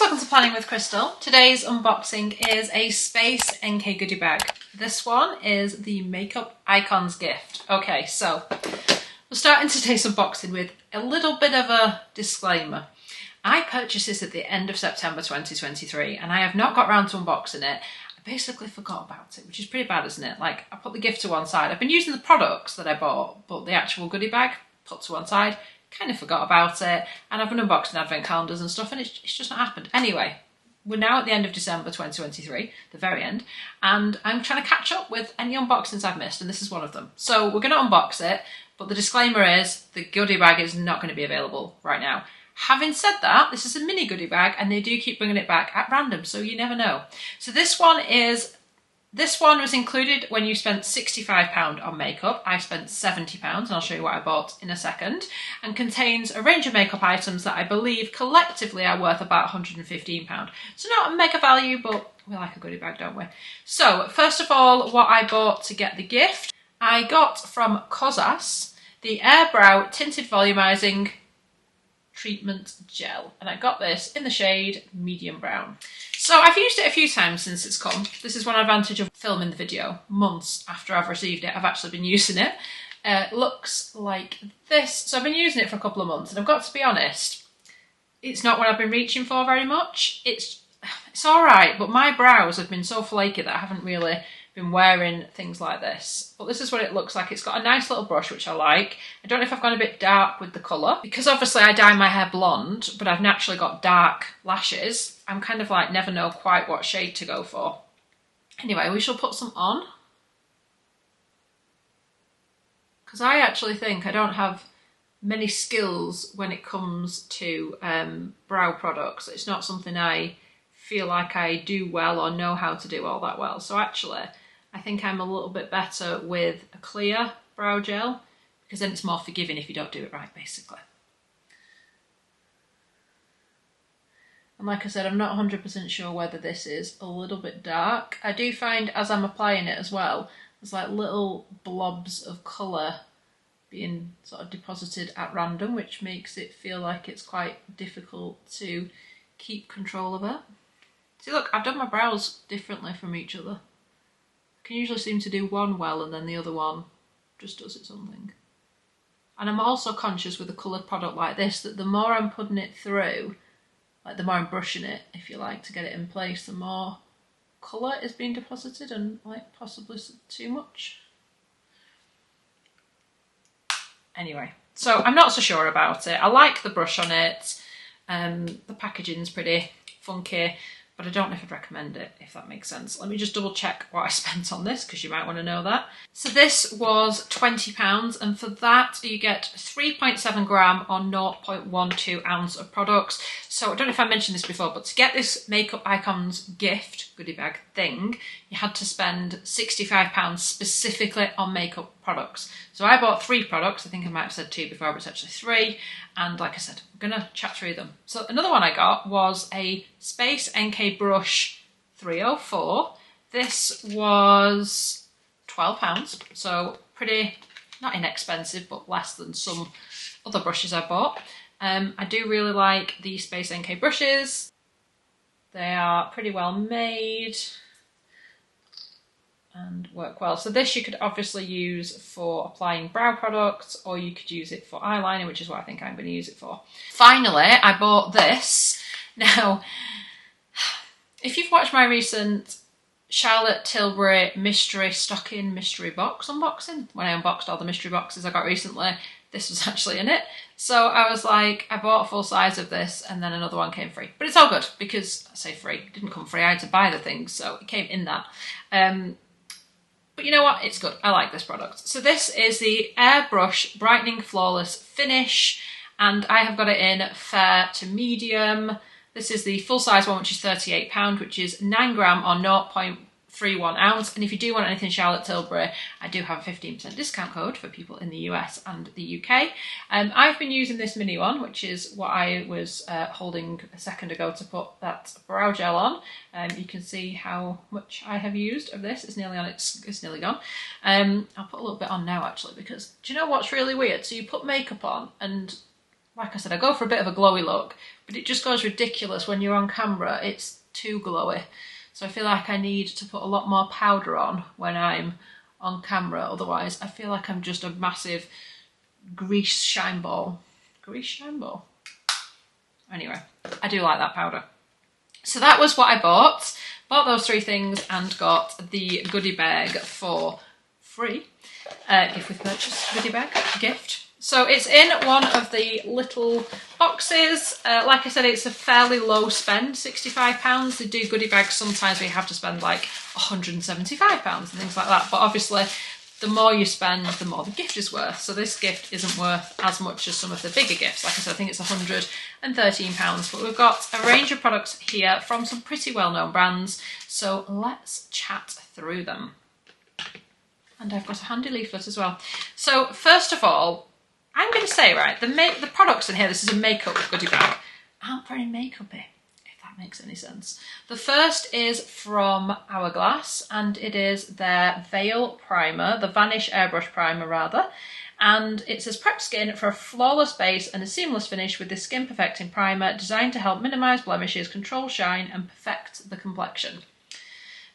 welcome to Planning with Crystal. Today's unboxing is a Space NK goodie bag. This one is the Makeup Icons gift. Okay, so we're starting today's unboxing with a little bit of a disclaimer. I purchased this at the end of September 2023 and I have not got around to unboxing it. I basically forgot about it, which is pretty bad, isn't it? Like, I put the gift to one side. I've been using the products that I bought, but the actual goodie bag put to one side. Kind of forgot about it, and I've been unboxing advent calendars and stuff, and it's just not happened. Anyway, we're now at the end of December 2023, the very end, and I'm trying to catch up with any unboxings I've missed, and this is one of them. So we're going to unbox it, but the disclaimer is the goodie bag is not going to be available right now. Having said that, this is a mini goodie bag, and they do keep bringing it back at random, so you never know. So this one was included when you spent £65 on makeup. I spent £70, and I'll show you what I bought in a second, and contains a range of makeup items that I believe collectively are worth about £115. So not a mega value, but we like a goodie bag, don't we? So first of all, what I bought to get the gift, I got from Kosas the Air Brow Tinted Volumizing Treatment Gel, and I got this in the shade medium brown. So I've used it a few times since it's come. This is one advantage of filming the video. Months after I've received it, I've actually been using it. Looks like this. So I've been using it for a couple of months, and I've got to be honest, it's not what I've been reaching for very much. It's all right, but my brows have been so flaky that I haven't really been wearing things like this. But this is what it looks like. It's got a nice little brush, which I like. I don't know if I've gone a bit dark with the colour, because obviously I dye my hair blonde, but I've naturally got dark lashes. I'm kind of like never know quite what shade to go for. Anyway, we shall put some on, because I actually think I don't have many skills when it comes to brow products. It's not something I feel like I do well or know how to do all that well. So actually, I think I'm a little bit better with a clear brow gel, because then it's more forgiving if you don't do it right, basically. And like I said, I'm not 100% sure whether this is a little bit dark. I do find as I'm applying it as well, there's like little blobs of colour being sort of deposited at random, which makes it feel like it's quite difficult to keep control of it. See, look, I've done my brows differently from each other. I can usually seem to do one well and then the other one just does its own thing. And I'm also conscious with a coloured product like this that the more I'm putting it through, like the more I'm brushing it, if you like, to get it in place, the more colour is being deposited and like possibly too much. Anyway, so I'm not so sure about it. I like the brush on it. The packaging's pretty funky, but I don't know if I'd recommend it, if that makes sense. Let me just double check what I spent on this, because you might want to know that. So this was £20, and for that you get 3.7 gram or 0.12 ounce of products. So I don't know if I mentioned this before, but to get this Makeup Icons gift goodie bag thing, you had to spend £65 specifically on makeup products. So I bought 3 products. I think I might have said 2 before, but it's actually 3. And like I said, we're going to chat through them. So another one I got was a Space NK Brush 304. This was £12, so pretty, not inexpensive, but less than some other brushes I bought. I do really like the Space NK brushes. They are pretty well made and work well. So this you could obviously use for applying brow products, or you could use it for eyeliner, which is what I think I'm going to use it for. Finally, I bought this. Now, if you've watched my recent Charlotte Tilbury mystery box unboxing, when I unboxed all the mystery boxes I got recently, this was actually in it. So I was like, I bought a full size of this and then another one came free. But it's all good, because I say free, it didn't come free, I had to buy the thing, so it came in that. But you know what, it's good, I like this product. So this is the Airbrush Brightening Flawless Finish, and I have got it in fair to medium. This is the full size one, which is £38, which is 9 gram or 0.31 ounce. And if you do want anything Charlotte Tilbury, I do have a 15% discount code for people in the US and the UK. I've been using this mini one, which is what I was holding a second ago to put that brow gel on. You can see how much I have used of this. It's nearly on, it's nearly gone. I'll put a little bit on now actually, because do you know what's really weird? So you put makeup on and like I said, I go for a bit of a glowy look, but it just goes ridiculous when you're on camera. It's too glowy. So I feel like I need to put a lot more powder on when I'm on camera. Otherwise, I feel like I'm just a massive grease shine ball. Grease shine ball. Anyway, I do like that powder. So that was what I bought. Bought those 3 things and got the goodie bag for free. Gift with purchase goodie bag gift. So it's in one of the little boxes. Like I said, it's a fairly low spend, £65. They do goodie bags sometimes where you have to spend like £175 and things like that. But obviously, the more you spend, the more the gift is worth. So this gift isn't worth as much as some of the bigger gifts. Like I said, I think it's £113. But we've got a range of products here from some pretty well-known brands. So let's chat through them. And I've got a handy leaflet as well. So first of all, I'm going to say, right, the products in here, this is a makeup goodie bag, aren't very makeup-y, if that makes any sense. The first is from Hourglass, and it is their Veil Primer, the Vanish Airbrush Primer, rather. And it says, prep skin for a flawless base and a seamless finish with this skin perfecting primer designed to help minimise blemishes, control shine, and perfect the complexion.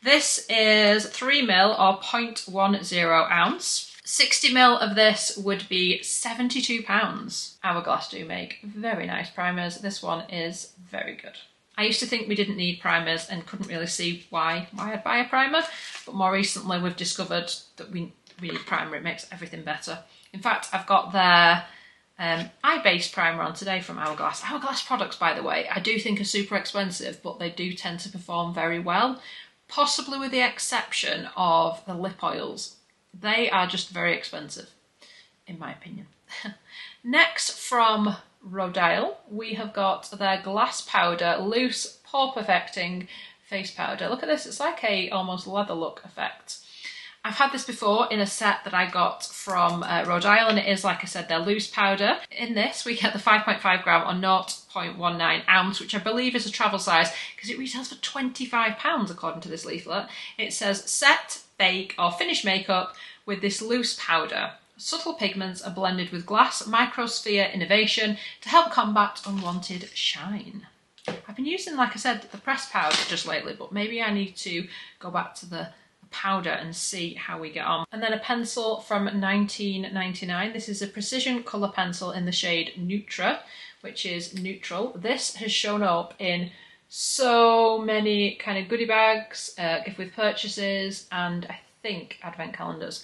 This is 3ml or 0.10 ounce. 60ml of this would be £72. Hourglass do make very nice primers. This one is very good. I used to think we didn't need primers and couldn't really see why I'd buy a primer, but more recently we've discovered that we need primer. It makes everything better. In fact, I've got their eye-based primer on today from Hourglass. Hourglass products, by the way, I do think are super expensive, but they do tend to perform very well, possibly with the exception of the lip oils. They are just very expensive, in my opinion. Next, from Rodale, we have got their Glass Powder Loose Pore Perfecting Face Powder. Look at this, it's like a almost leather look effect. I've had this before in a set that I got from Rodale, and it is, like I said, their loose powder. In this, we get the 5.5 gram or 0.19 ounce, which I believe is a travel size, because it retails for £25 according to this leaflet. It says, set, bake or finish makeup with this loose powder. Subtle pigments are blended with glass microsphere innovation to help combat unwanted shine. I've been using, like I said, the pressed powder just lately, but maybe I need to go back to the powder and see how we get on. And then a pencil from 1999. This is a precision colour pencil in the shade Neutra, which is neutral. This has shown up in so many kind of goodie bags, gift with purchases, and I think advent calendars.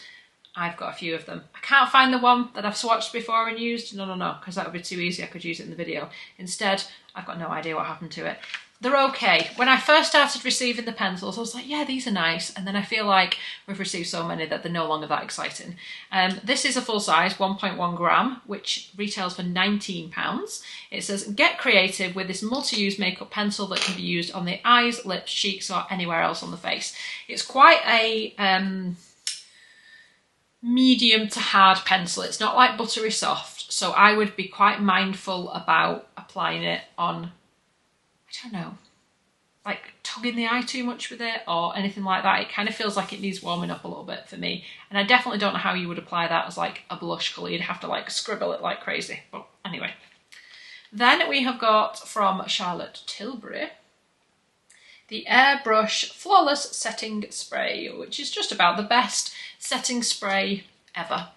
I've got a few of them. I can't find the one that I've swatched before and used. No, because that would be too easy. I could use it in the video. Instead, I've got no idea what happened to it. They're okay. When I first started receiving the pencils, I was like, yeah, these are nice. And then I feel like we've received so many that they're no longer that exciting. This is a full size, 1.1 gram, which retails for £19. It says, get creative with this multi-use makeup pencil that can be used on the eyes, lips, cheeks, or anywhere else on the face. It's quite a medium to hard pencil. It's not like buttery soft. So I would be quite mindful about applying it on, I don't know, like tugging the eye too much with it or anything like that. It kind of feels like it needs warming up a little bit for me. And I definitely don't know how you would apply that as like a blush colour. You'd have to like scribble it like crazy. But anyway. Then we have got from Charlotte Tilbury the Airbrush Flawless Setting Spray, which is just about the best setting spray ever.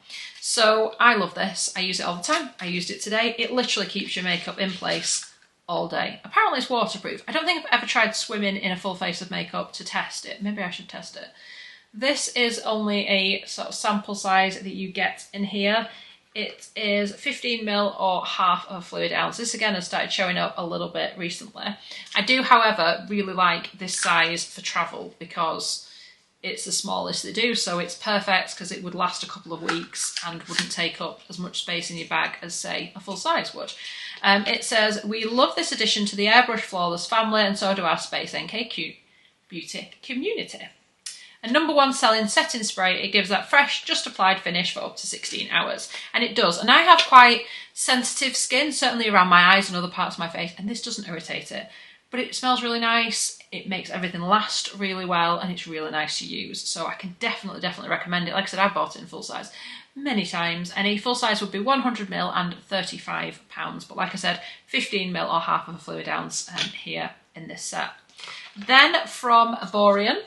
So I love this. I use it all the time. I used it today. It literally keeps your makeup in place all day. Apparently it's waterproof. I don't think I've ever tried swimming in a full face of makeup to test it. Maybe I should test it. This is only a sort of sample size that you get in here. It is 15ml or half of a fluid ounce. This again has started showing up a little bit recently. I do, however, really like this size for travel because it's the smallest they do, so it's perfect because it would last a couple of weeks and wouldn't take up as much space in your bag as, say, a full size would. It says, we love this addition to the Airbrush Flawless family and so do our Space NK Beauty community. A #1 selling setting spray, it gives that fresh, just applied finish for up to 16 hours. And it does. And I have quite sensitive skin, certainly around my eyes and other parts of my face, and this doesn't irritate it. But it smells really nice. It makes everything last really well and it's really nice to use. So I can definitely recommend it. Like I said, I bought it in full size many times, and a full size would be 100ml and £35. But like I said, 15ml or half of a fluid ounce here in this set. Then from Aborian,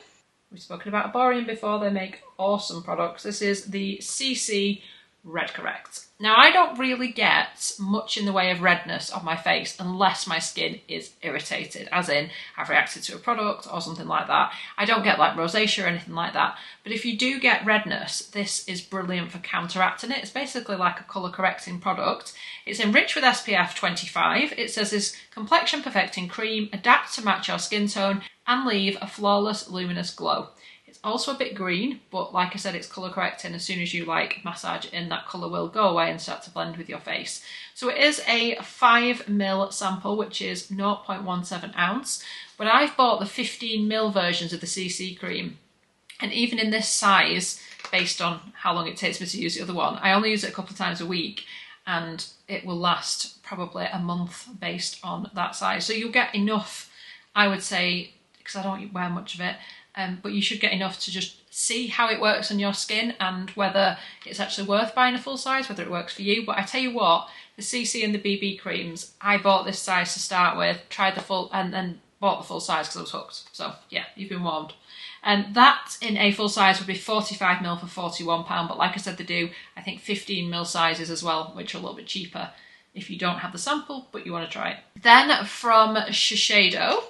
we've spoken about Aborian before, they make awesome products. This is the CC Red Correct. Now I don't really get much in the way of redness on my face unless my skin is irritated, as in I've reacted to a product or something like that. I don't get like rosacea or anything like that. But if you do get redness, this is brilliant for counteracting it. It's basically like a colour correcting product. It's enriched with SPF 25. It says this complexion perfecting cream, adapt to match your skin tone and leave a flawless luminous glow. It's also a bit green, but like I said, it's colour correcting. As soon as you like massage it in, that colour will go away and start to blend with your face. So it is a 5ml sample, which is 0.17 ounce. But I've bought the 15ml versions of the CC cream. And even in this size, based on how long it takes me to use the other one, I only use it a couple of times a week and it will last probably a month based on that size. So you'll get enough, I would say, because I don't wear much of it, but you should get enough to just see how it works on your skin and whether it's actually worth buying a full size, whether it works for you. But I tell you what, the CC and the BB creams, I bought this size to start with, tried the full, and then bought the full size because I was hooked. So yeah, you've been warned. And that in a full size would be 45ml for £41. But like I said, they do, I think, 15ml sizes as well, which are a little bit cheaper if you don't have the sample, but you want to try it. Then from Shiseido,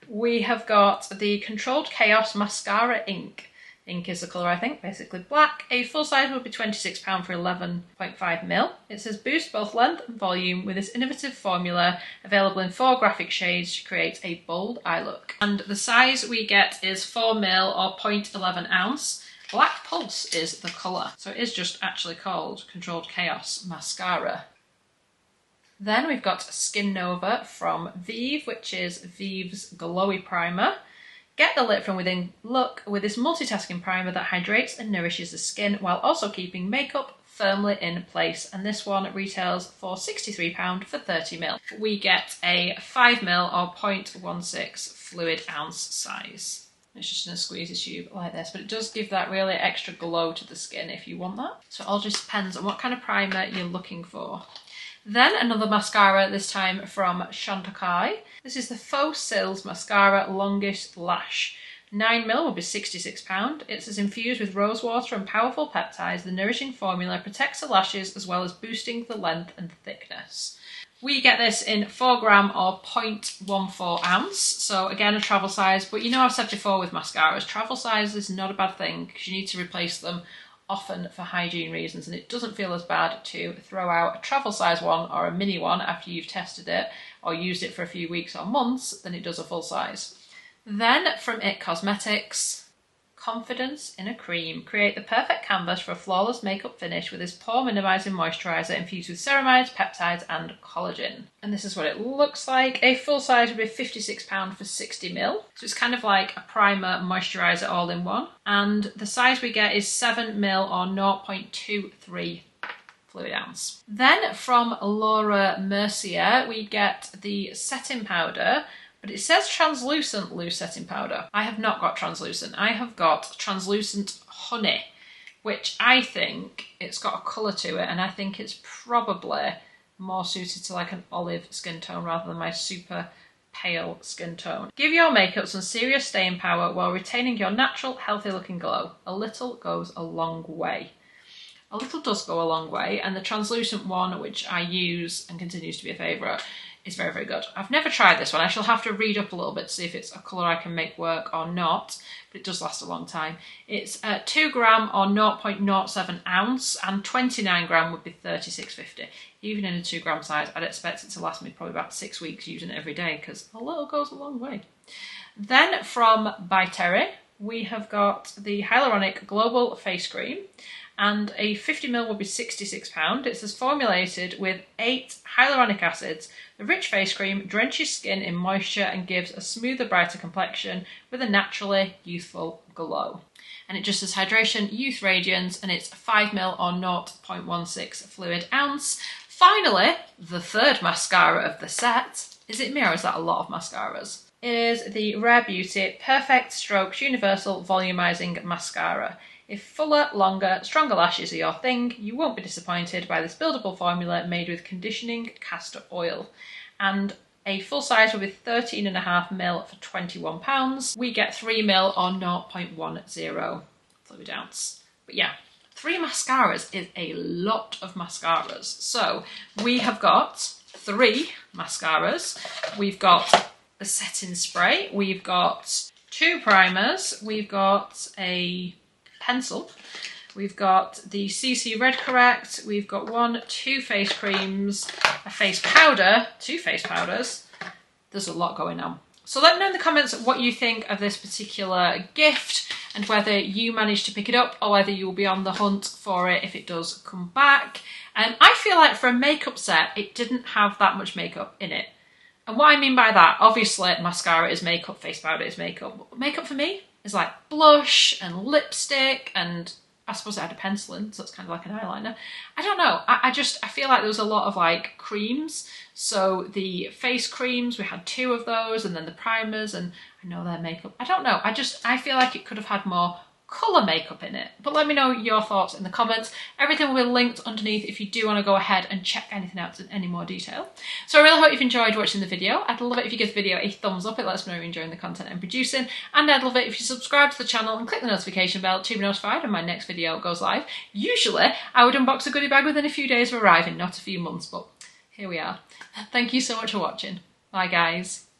we have got the Controlled Chaos Mascara Ink. Ink is the colour, I think, basically black. A full size would be £26 for 11.5ml. It says boost both length and volume with this innovative formula available in 4 graphic shades to create a bold eye look. And the size we get is 4ml or 0.11 ounce. Black Pulse is the colour. So it is just actually called Controlled Chaos Mascara. Then we've got Skin Nova from Vive, which is Vive's Glowy Primer. Get the lit from within look with this multitasking primer that hydrates and nourishes the skin while also keeping makeup firmly in place. And this one retails for £63 for 30ml. We get a 5ml or 0.16 fluid ounce size. It's just in a squeezy tube like this, but it does give that really extra glow to the skin if you want that. So it all just depends on what kind of primer you're looking for. Then another mascara, this time from Chantecaille. This is the Faux Cils Mascara Longest Lash. 9ml will be £66. It says infused with rose water and powerful peptides, the nourishing formula protects the lashes as well as boosting the length and thickness. We get this in 4g or 0.14 ounce. So again, a travel size, but you know I've said before with mascaras, travel size is not a bad thing because you need to replace them often for hygiene reasons, and it doesn't feel as bad to throw out a travel size one or a mini one after you've tested it or used it for a few weeks or months than it does a full size. Then from IT Cosmetics, Confidence in a Cream. Create the perfect canvas for a flawless makeup finish with this pore minimizing moisturiser infused with ceramides, peptides and collagen. And this is what it looks like. A full size would be £56 for 60ml. So it's kind of like a primer moisturiser all in one. And the size we get is 7ml or 0.23 fluid ounce. Then from Laura Mercier, we get the setting powder. But it says translucent loose setting powder. I have not got translucent. I have got translucent honey, which I think it's got a colour to it, and I think it's probably more suited to like an olive skin tone rather than my super pale skin tone. Give your makeup some serious staying power while retaining your natural, healthy looking glow. A little goes a long way. A little does go a long way, and the translucent one, which I use and continues to be a favourite, is very, very good. I've never tried this one. I shall have to read up a little bit to see if it's a colour I can make work or not, but it does last a long time. It's 2g or 0.07 ounce, and 29g would be £36.50. Even in a 2g size, I'd expect it to last me probably about 6 weeks using it every day because a little goes a long way. Then from By Terry, we have got the Hyaluronic Global Face Cream. And a 50ml will be £66. It says formulated with 8 hyaluronic acids. The rich face cream drenches skin in moisture and gives a smoother, brighter complexion with a naturally youthful glow. And it just says hydration, youth radiance, and it's 5ml or 0.16 fluid ounce. Finally, the third mascara of the set. Is it me or is that a lot of mascaras? is the Rare Beauty Perfect Strokes Universal Volumizing Mascara. If fuller, longer, stronger lashes are your thing, you won't be disappointed by this buildable formula made with conditioning castor oil. And a full size with 13.5ml for £21. We get 3ml or 0.10 fluid ounce. But yeah, 3 mascaras is a lot of mascaras. So we have got 3 mascaras. We've got the setting spray. We've got 2 primers. We've got a pencil. We've got the CC Red Correct. We've got 2 face creams, a face powder, 2 face powders. There's a lot going on. So let me know in the comments what you think of this particular gift and whether you managed to pick it up or whether you will be on the hunt for it if it does come back. I feel like for a makeup set, it didn't have that much makeup in it. And what I mean by that, obviously mascara is makeup, face powder is makeup. But makeup for me is like blush and lipstick, and I suppose it had a pencil in, so it's kind of like an eyeliner. I don't know, I feel like there was a lot of like creams. So the face creams, we had 2 of those, and then the primers, and I know they're makeup. I don't know, I feel like it could have had more colour makeup in it. But let me know your thoughts in the comments. Everything will be linked underneath if you do want to go ahead and check anything out in any more detail. So I really hope you've enjoyed watching the video. I'd love it if you give the video a thumbs up. It lets me know you're enjoying the content I'm producing. And I'd love it if you subscribe to the channel and click the notification bell to be notified when my next video goes live. Usually I would unbox a goodie bag within a few days of arriving, not a few months, but here we are. Thank you so much for watching. Bye guys.